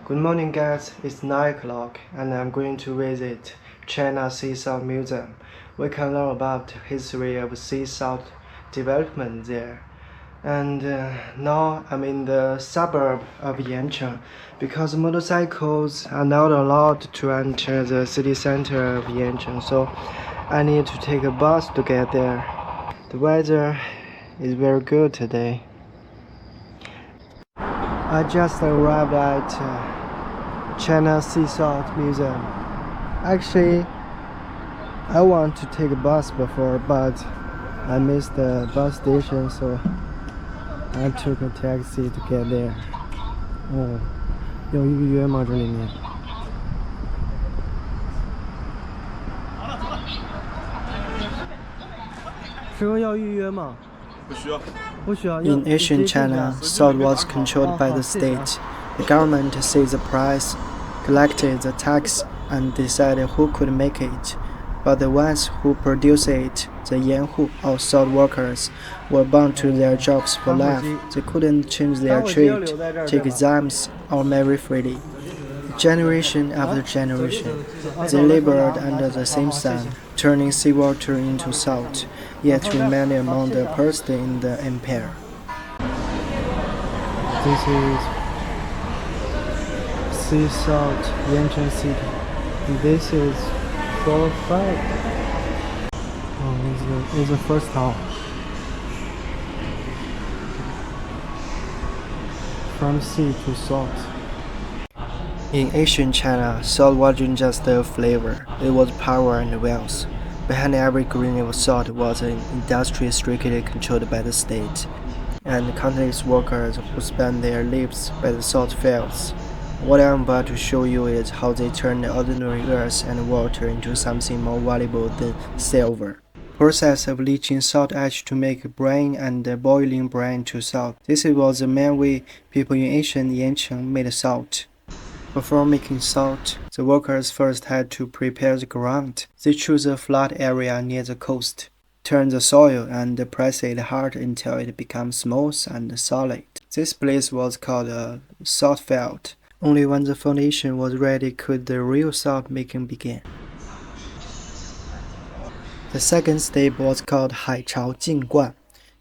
Good morning guys, it's 9 o'clock and I'm going to visit China Sea Salt Museum. We can learn about the history of sea salt development there. And now I'm in the suburb of Yancheng because motorcycles are not allowed to enter the city center of Yancheng, so I need to take a bus to get there. The weather is very good today. I just arrived at China Sea Salt Museum. Actually, I want to take a bus before, but I missed the bus station, so I took a taxi to get there. 哦，要预约吗？这里面？师傅要预约吗？不需要。In ancient China, salt was controlled by the state. The government set the price, collected the tax, and decided who could make it. But the ones who produced it, the Yanhu or salt workers, were bound to their jobs for life. They couldn't change their trade, take exams, or marry freely. Generation after generation, they labored under the same sun, turning seawater into salt, yet remained among the poorest in the empire. This is sea salt Yancheng City. This is 4-5. Oh, it's the first town. From sea to salt. In ancient China, salt wasn't just a flavor, it was power and wealth. Behind every grain of salt was an industry strictly controlled by the state, and countless workers who spent their lives by the salt fields. What I'm about to show you is how they turned ordinary earth and water into something more valuable than silver. Process of leaching salt ash to make brine and boiling brine to salt. This was the main way people in ancient Yancheng made salt. Before making salt, the workers first had to prepare the ground. They chose a flat area near the coast, turn the soil, and press it hard until it becomes smooth and solid. This place was called a salt field. Only when the foundation was ready could the real salt making begin. The second step was called 海潮浸灌,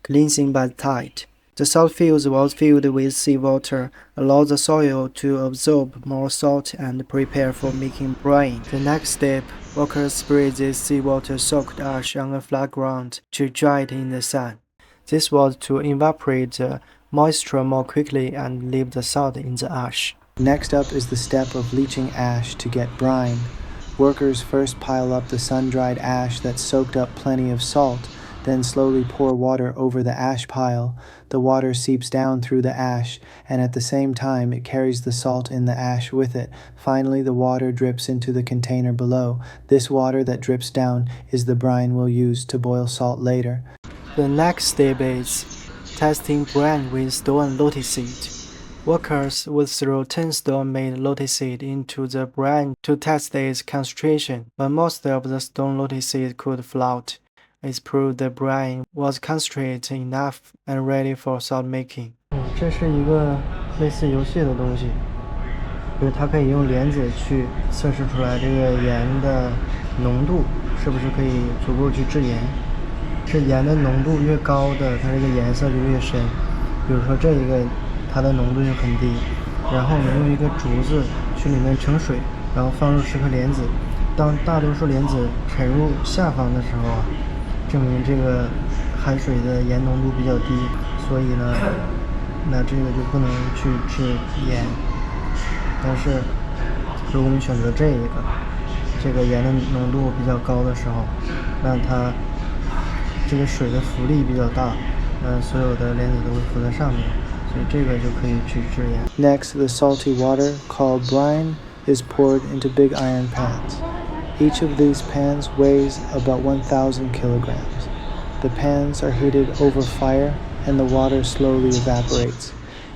cleansing by the tide. The salt field was filled with seawater, allowed the soil to absorb more salt and prepare for making brine. The next step, workers sprayed this seawater-soaked ash on a flat ground to dry it in the sun. This was to evaporate the moisture more quickly and leave the salt in the ash. Next up is the step of leaching ash to get brine. Workers first pile up the sun-dried ash that soaked up plenty of salt, then slowly pour water over the ash pile. The water seeps down through the ash, and at the same time it carries the salt in the ash with it. Finally, the water drips into the container below. This water that drips down is the brine we'll use to boil salt later. The next step is testing brine with stone lotus seed. Workers would throw 10 stone-made lotus seed into the brine to test its concentration, but most of the stone lotus seed could float. It proved the brine was concentrated enough and ready for salt making. 这是一个类似游戏的东西，就是它可以用莲子去测试出来这个盐的浓度是不是可以足够去制盐。是盐的浓度越高的，它这个颜色就越深。比如说这一个，它的浓度就很低。然后我们用一个竹子去里面盛水，然后放入10颗莲子。当大多数莲子沉入下方的时候啊，证明这个含水的盐浓度比较低，所以呢，那这个就不能去制盐。但是如果我们选择这个盐的浓度比较高的时候，那它这个水的浮力比较大，所有的莲子都会浮在上面，所以这个就可以去制盐。Next, the salty water, called brine, is poured into big iron pans. Each of these pans weighs about 1,000 kilograms. The pans are heated over fire and the water slowly evaporates.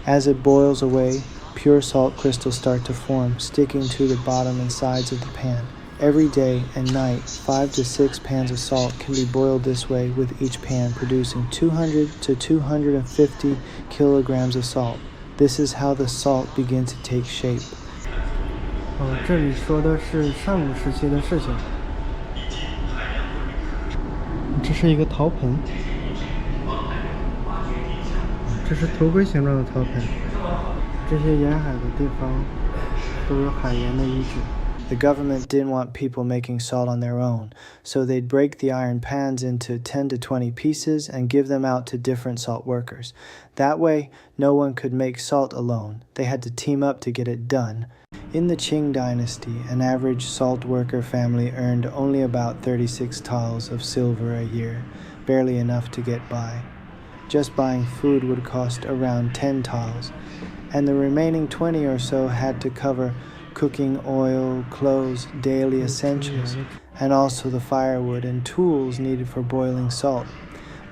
As it boils away, pure salt crystals start to form, sticking to the bottom and sides of the pan. Every day and night, 5 to 6 pans of salt can be boiled this way, with each pan producing 200 to 250 kilograms of salt. This is how the salt begins to take shape. 这里说的是上古时期的事情。这是一个陶盆，这是头盔形状的陶盆。这些沿海的地方都有海盐的遗址。The government didn't want people making salt on their own, so they'd break the iron pans into 10 to 20 pieces and give them out to different salt workers. That way, no one could make salt alone. They had to team up to get it done. In the Qing dynasty, an average salt worker family earned only about 36 taels of silver a year, barely enough to get by. Just buying food would cost around 10 taels, and the remaining 20 or so had to cover cooking oil, clothes, daily essentials, and also the firewood and tools needed for boiling salt.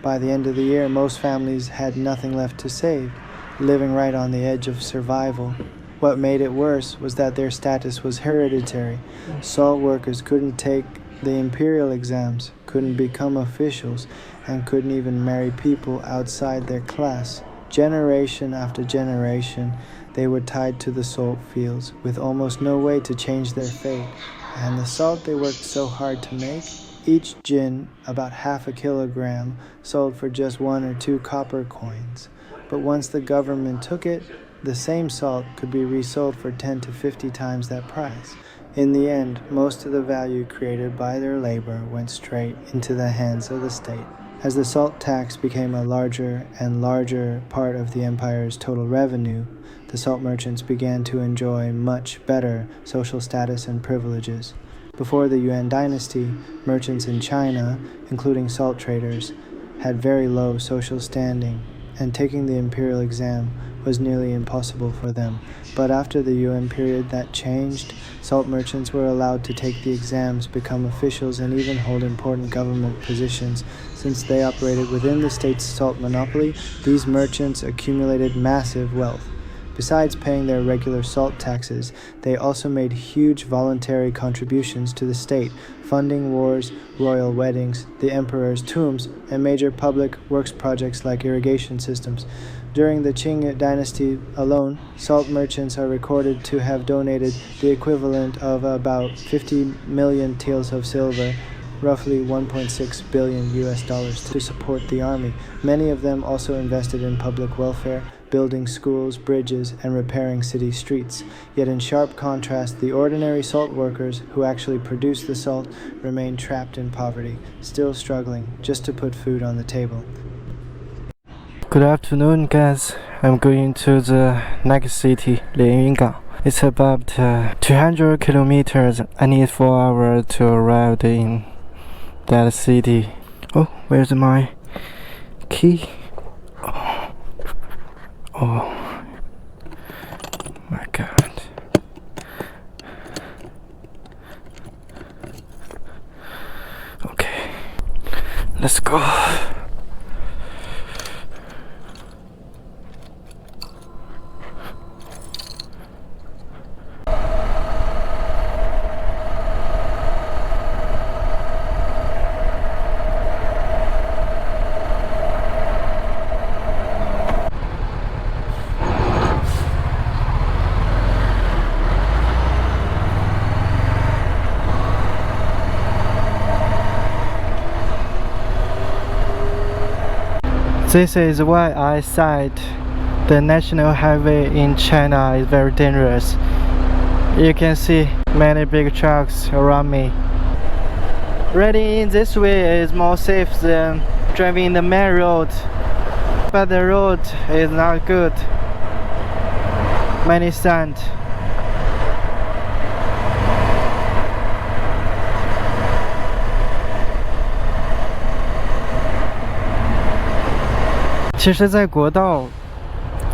By the end of the year, most families had nothing left to save, living right on the edge of survival. What made it worse was that their status was hereditary. Salt workers couldn't take the imperial exams, couldn't become officials, and couldn't even marry people outside their class. Generation after generation, they were tied to the salt fields, with almost no way to change their fate. And the salt they worked so hard to make, each jin, about half a kilogram, sold for just 1 or 2 copper coins. But once the government took it, the same salt could be resold for 10 to 50 times that price. In the end, most of the value created by their labor went straight into the hands of the state. As the salt tax became a larger and larger part of the empire's total revenue, the salt merchants began to enjoy much better social status and privileges. Before the Yuan dynasty, merchants in China, including salt traders, had very low social standing, and taking the imperial exam was nearly impossible for them. But after the Yuan period, that changed. Salt merchants were allowed to take the exams, become officials, and even hold important government positions. Since they operated within the state's salt monopoly, these merchants accumulated massive wealth. Besides paying their regular salt taxes, they also made huge voluntary contributions to the state, funding wars, royal weddings, the emperor's tombs, and major public works projects like irrigation systems. During the Qing dynasty alone, salt merchants are recorded to have donated the equivalent of about 50 million taels of silver, roughly $1.6 billion to support the army. Many of them also invested in public welfare, building schools, bridges, and repairing city streets. Yet in sharp contrast, the ordinary salt workers who actually produced the salt remained trapped in poverty, still struggling just to put food on the table. Good afternoon, guys. I'm going to the next city, Lianyungang. It's about 200 kilometers. I need 4 hours to arrive in that city. Oh, where's my key? Oh my god. Okay, let's go. This is why I said the national highway in China is very dangerous. You can see many big trucks around me. Riding in this way is more safe than driving the main road, but the road is not good. Many sand.其实在国道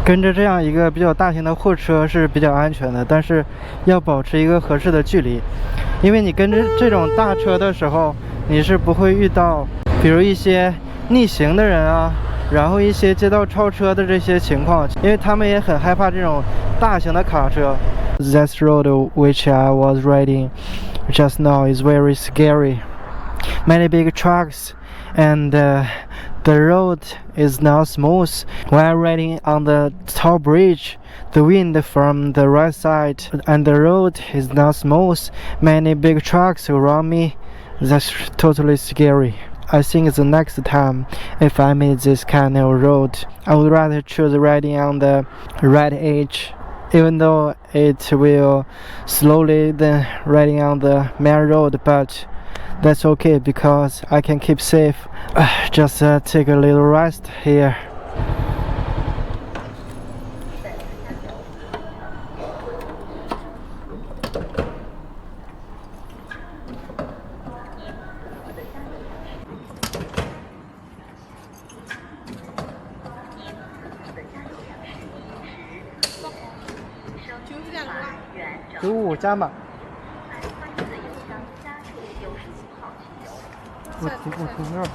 跟着这样一个比较大型的货车是比较安全的，但是要保持一个合适的距离，因为你跟着这种大车的时候，你是不会遇到比如一些逆行的人啊，然后一些街道超车的这些情况，因为他们也很害怕这种大型的卡车。That road which I was riding just now is very scary. Many big trucks and The road is not smooth. While riding on the tall bridge, the wind from the right side and the road is not smooth. Many big trucks around me. That's totally scary. I think the next time, if I meet this kind of road, I would rather choose riding on the right edge, even though it will slowly than riding on the main road, but that's okay because I can keep safe. Just take a little rest here. $95加码。我停这儿。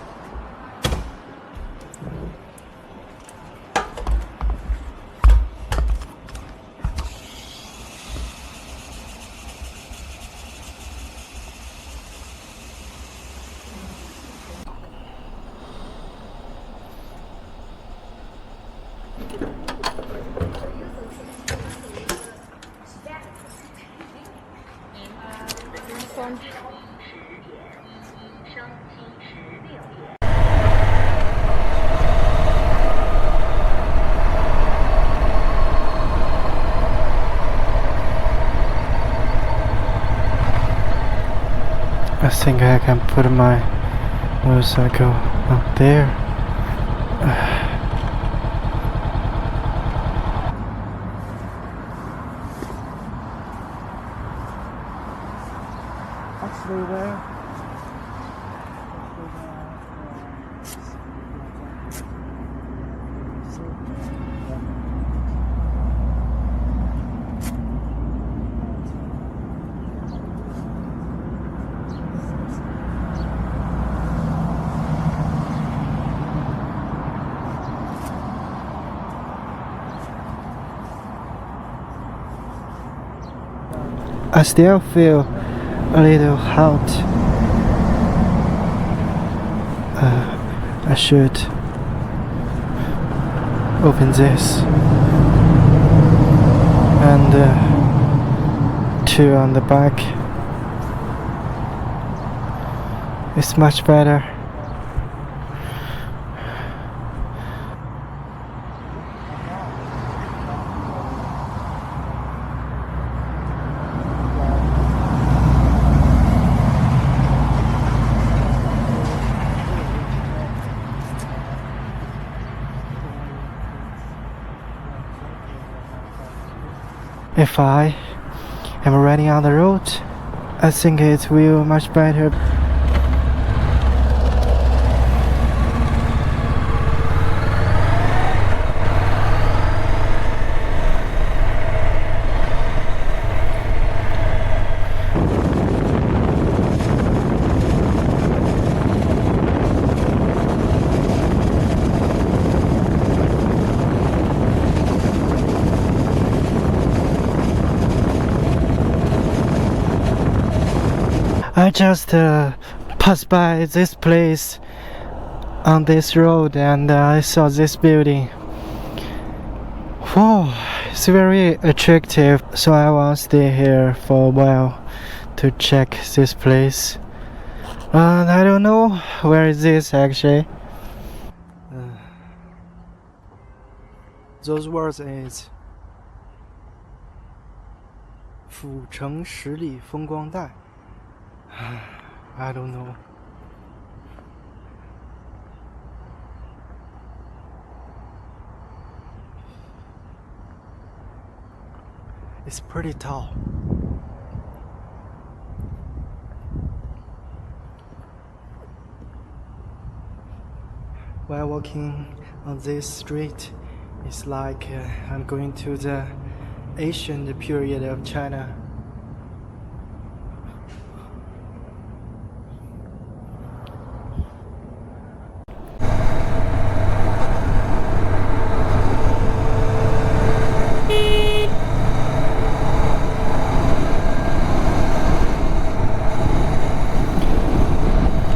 I think I can put my motorcycle up there. Actually, where? I still feel a little hot. I should open this and two on the back. It's much better. If I am riding on the road, I think it will much better. I just passed by this place on this road and I saw this building. Whoa, it's very attractive, so I want to stay here for a while to check this place. I don't know where is this actually. Those words is 府城十里风光带. I don't know. It's pretty tall. While walking on this street, it's like I'm going to the ancient period of China.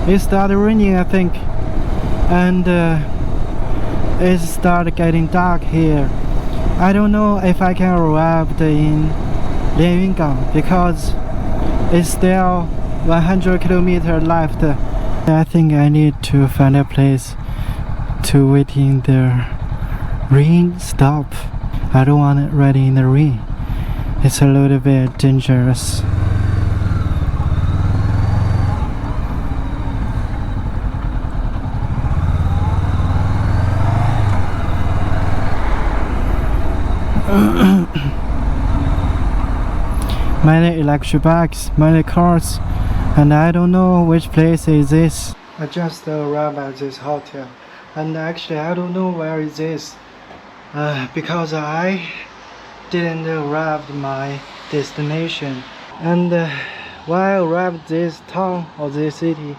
It started raining, I think. and it started getting dark here. I don't know if I can arrive in Lianyungang because it's still 100 kilometers left. I think I need to find a place to wait in the rain stop. I don't want it riding in the rain. It's a little bit dangerous. Many electric bikes, many cars, and I don't know which place is this. I just arrived at this hotel, and actually I don't know where is this, because I didn't arrive at my destination. And when I arrived this town or this city,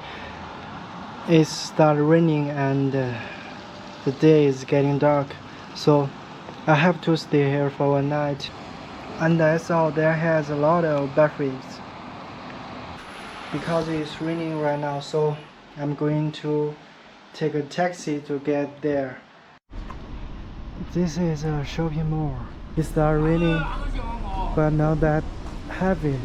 it started raining and the day is getting dark, so I have to stay here for one night. And I saw there has a lot of batteries because it's raining right now, so I'm going to take a taxi to get there. This is a shopping mall. It started raining, but not that heavily.